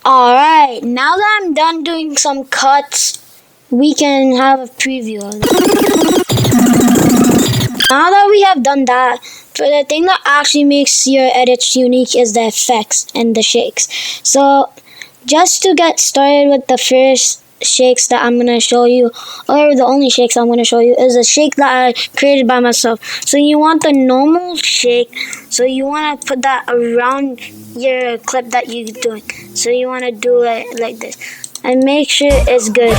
Alright, now that I'm done doing some cuts, we can have a preview of it. Now that we have done that, for the thing that actually makes your edits unique is the effects and the shakes. So just to get started with the first shakes that I'm going to show you, or the only shakes I'm going to show you, is a shake that I created by myself. So you want the normal shake, so you want to put that around your clip that you're doing. So you want to do it like this and make sure it's good.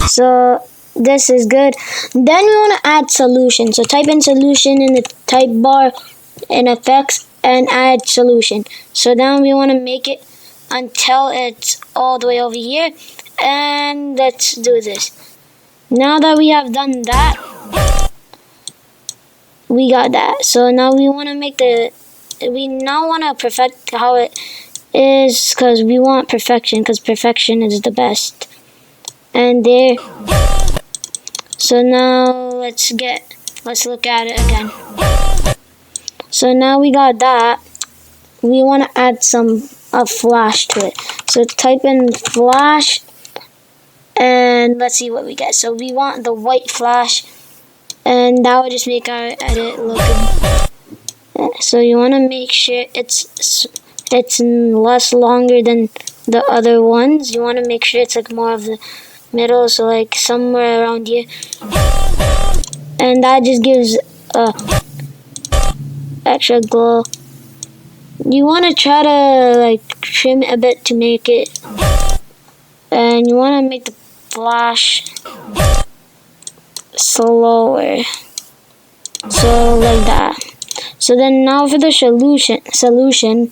So this is good. Then we want to add solution. So type in solution in the type bar in effects and add solution. So then we want to make it until it's all the way over here, and let's do this. Now that we have done that, we got that. So now we want to make we now want to perfect how it is, because we want perfection, because perfection is the best. And there. So now let's look at it again. So now we got that. We want to add a flash to it. So type in flash and let's see what we get. So we want the white flash, and that would just make our edit look good. So you want to make sure it's less longer than the other ones. You want to make sure it's like more of the middle, so like somewhere around here, and that just gives extra glow. You want to try to like trim it a bit to make it, and you want to make the flash slower, so like that. So then now for the solution,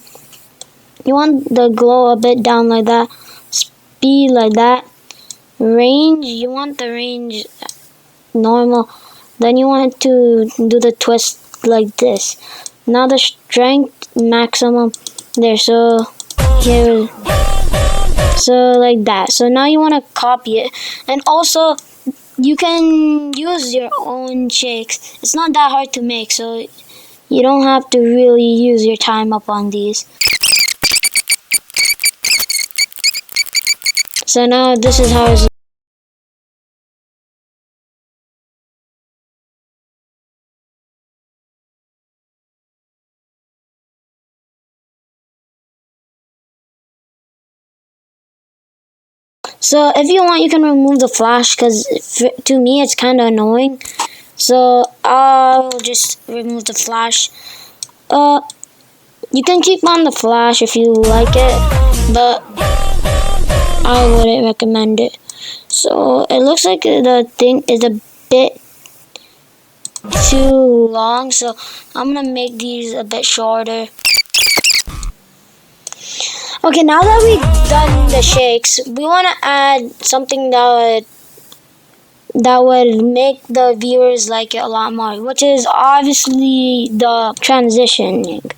you want the glow a bit down like that, speed like that, range, you want the range normal, then you want to do the twist like this. Now the strength maximum there, so here, so like that. So now you want to copy it, and also you can use your own shakes. It's not that hard to make, so you don't have to really use your time up on these. So now this is how it's. So if you want, you can remove the flash, because to me it's kind of annoying. So I'll just remove the flash. You can keep on the flash if you like it, but I wouldn't recommend it. So it looks like the thing is a bit too long, so I'm gonna make these a bit shorter. Okay, now that we've done the shakes, we want to add something that would make the viewers like it a lot more, which is obviously the transitioning.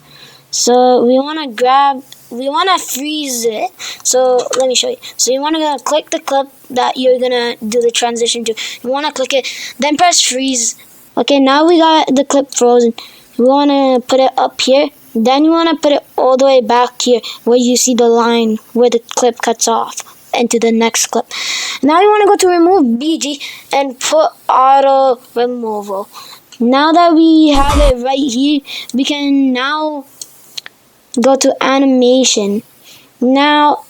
So we want to freeze it. So let me show you. So you want to click the clip that you're going to do the transition to. You want to click it, then press freeze. Okay, now we got the clip frozen. We want to put it up here. Then you want to put it all the way back here where you see the line where the clip cuts off into the next clip. Now you want to go to remove BG and put auto removal. Now that we have it right here, we can now go to animation. Now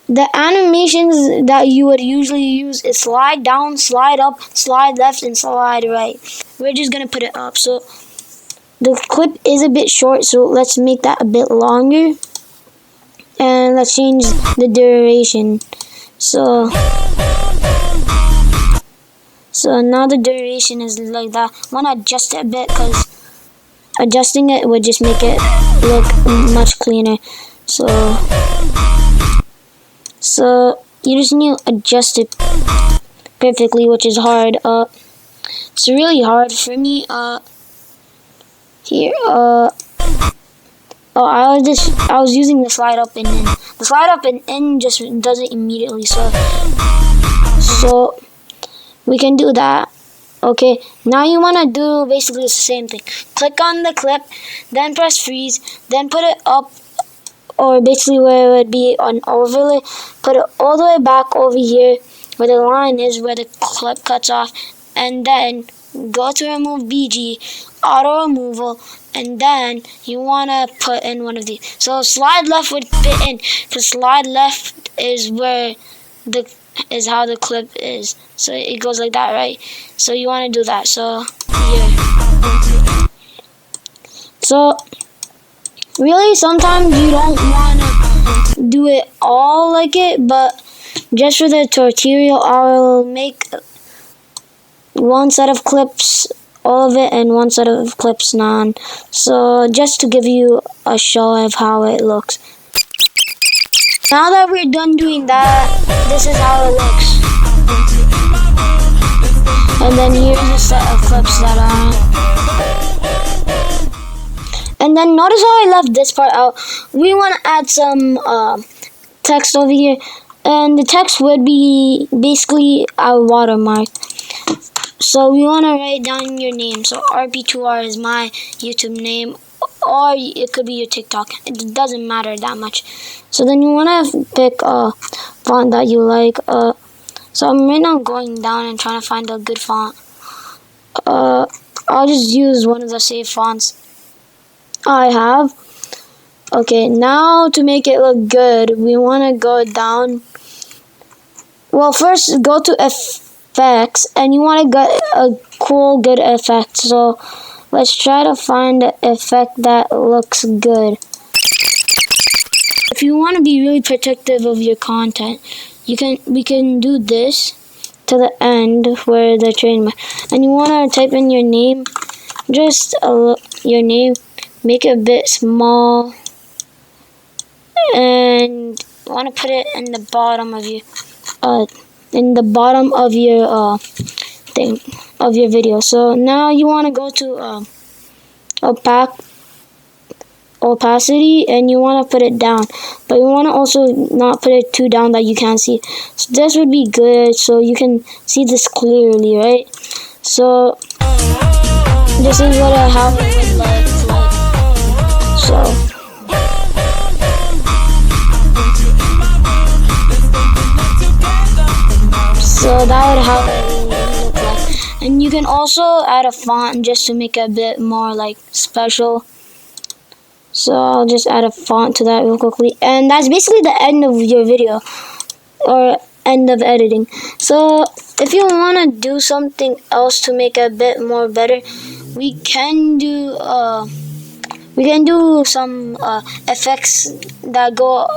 the animations that you would usually use is slide down, slide up, slide left, and slide right. We're just going to put it up. So the clip is a bit short, so let's make that a bit longer. And let's change the duration. So now the duration is like that. I want to adjust it a bit, because adjusting it would just make it look much cleaner. So you just need to adjust it perfectly, which is hard. It's really hard for me. Here, I was using the slide up and in. The slide up and in just does it immediately, so we can do that. Okay, now you want to do basically the same thing. Click on the clip, then press freeze, then put it up or basically where it would be an overlay, put it all the way back over here where the line is, where the clip cuts off, and then go to remove BG, auto removal, and then you want to put in one of these. So slide left would fit in, because slide left is where is how the clip is. So it goes like that, right? So you want to do that. So yeah. So really, sometimes you don't want to do it all like it, but just for the tutorial, I'll make one set of clips, all of it, and one set of clips none. So just to give you a show of how it looks. Now that we're done doing that, this is how it looks. And then here's a set of clips that and then notice how I left this part out. We want to add some text over here, and the text would be basically our watermark. So we want to write down your name. So RP2R is my YouTube name, or it could be your TikTok. It doesn't matter that much. So then you want to pick a font that you like. So I'm right now going down and trying to find a good font. I'll just use one of the saved fonts I have. Okay, now to make it look good, we want to go down. Well, first go to effects, and you want to get a cool, good effect. So let's try to find an effect that looks good. If you want to be really protective of your content, we can do this to the end where the train, and you want to type in your name, just your name, make it a bit small, and you want to put it in the bottom of your thing of your video. So now you want to go to opacity, and you want to put it down, but you want to also not put it too down that you can't see. So this would be good, so you can see this clearly, right? So this is what I have it would like. So that would how it would look like. And you can also add a font just to make it a bit more like special. So I'll just add a font to that real quickly. And that's basically the end of your video, or end of editing. So if you want to do something else to make it a bit more better, we can do some effects that go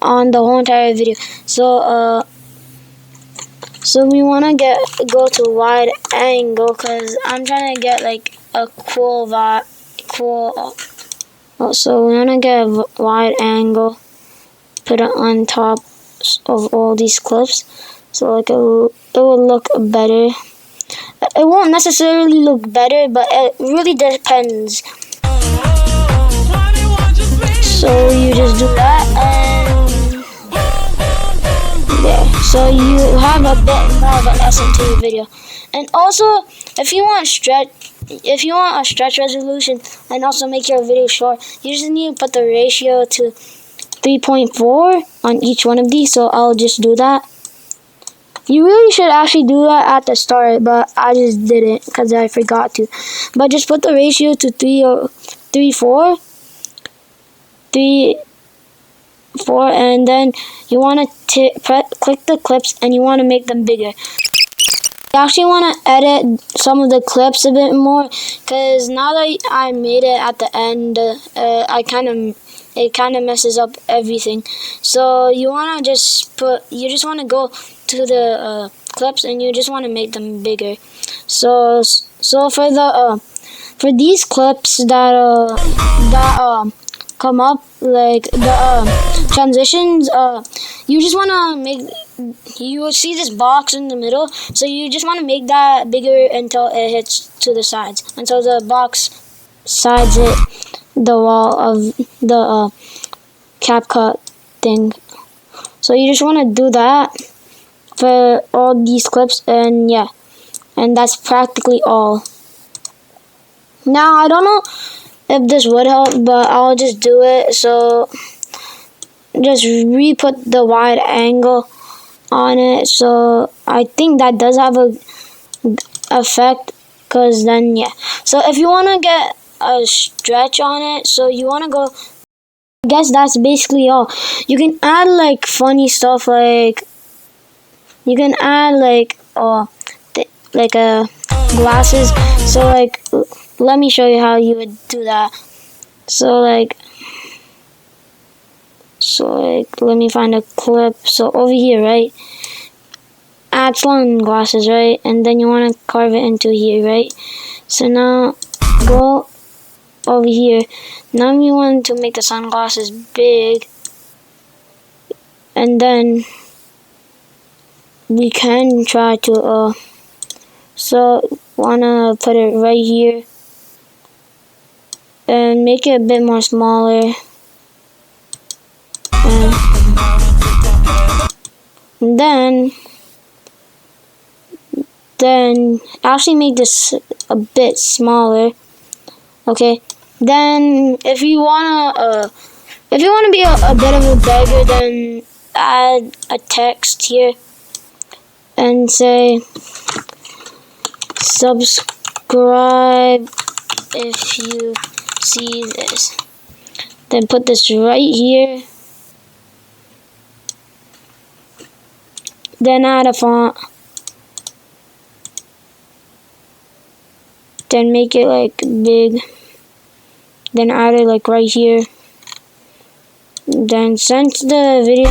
on the whole entire video. So we want to go to wide angle, because I'm trying to get like a cool vibe, so we want to get a wide angle, put it on top of all these clips, so like it will look better. It won't necessarily look better, but it really depends. So you just do that, and there. So you have a bit more of an essence to your video. And also, if you want a stretch resolution and also make your video short, you just need to put the ratio to 3.4 on each one of these. So I'll just do that. You really should actually do that at the start, but I just didn't because I forgot to. But just put the ratio to 3.4, and then you want to click the clips, and you want to make them bigger. I actually want to edit some of the clips a bit more, because now that I made it at the end, it kind of messes up everything. So you want to just want to go to the clips, and you just want to make them bigger. So for these clips that come up, like the transitions, you just want to make, you will see this box in the middle, so you just want to make that bigger until it hits to the sides, until the box sides hit the wall of the CapCut thing. So you just want to do that for all these clips, and yeah, and that's practically all. Now I don't know if this would help, but I'll just do it. So just re-put the wide angle on it. So I think that does have a effect, because then yeah. So if you want to get a stretch on it, so you want to go, I guess that's basically all. You can add like funny stuff, like you can add like glasses. So like let me show you how you would do that. So let me find a clip. So over here, right, add sunglasses, right, and then you want to carve it into here, right. So now go over here. Now we want to make the sunglasses big, and then we can try to so wanna put it right here and make it a bit more smaller, and then actually make this a bit smaller. Okay, then if you wanna be a bit of a beggar, then add a text here and say subscribe if you see this. Then put this right here. Then add a font. Then make it like big. Then add it like right here. Then since the video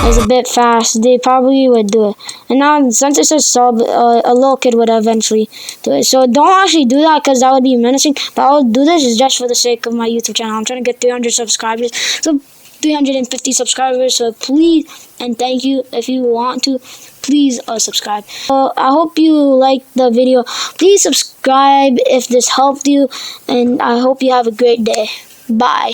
is a bit fast, they probably would do it. And now since it says sub, a little kid would eventually do it. So don't actually do that, because that would be menacing. But I'll do this just for the sake of my YouTube channel. I'm trying to get 300 subscribers. So 350 subscribers. So please and thank you. If you want to, please subscribe. So I hope you liked the video. Please subscribe if this helped you, and I hope you have a great day. Bye.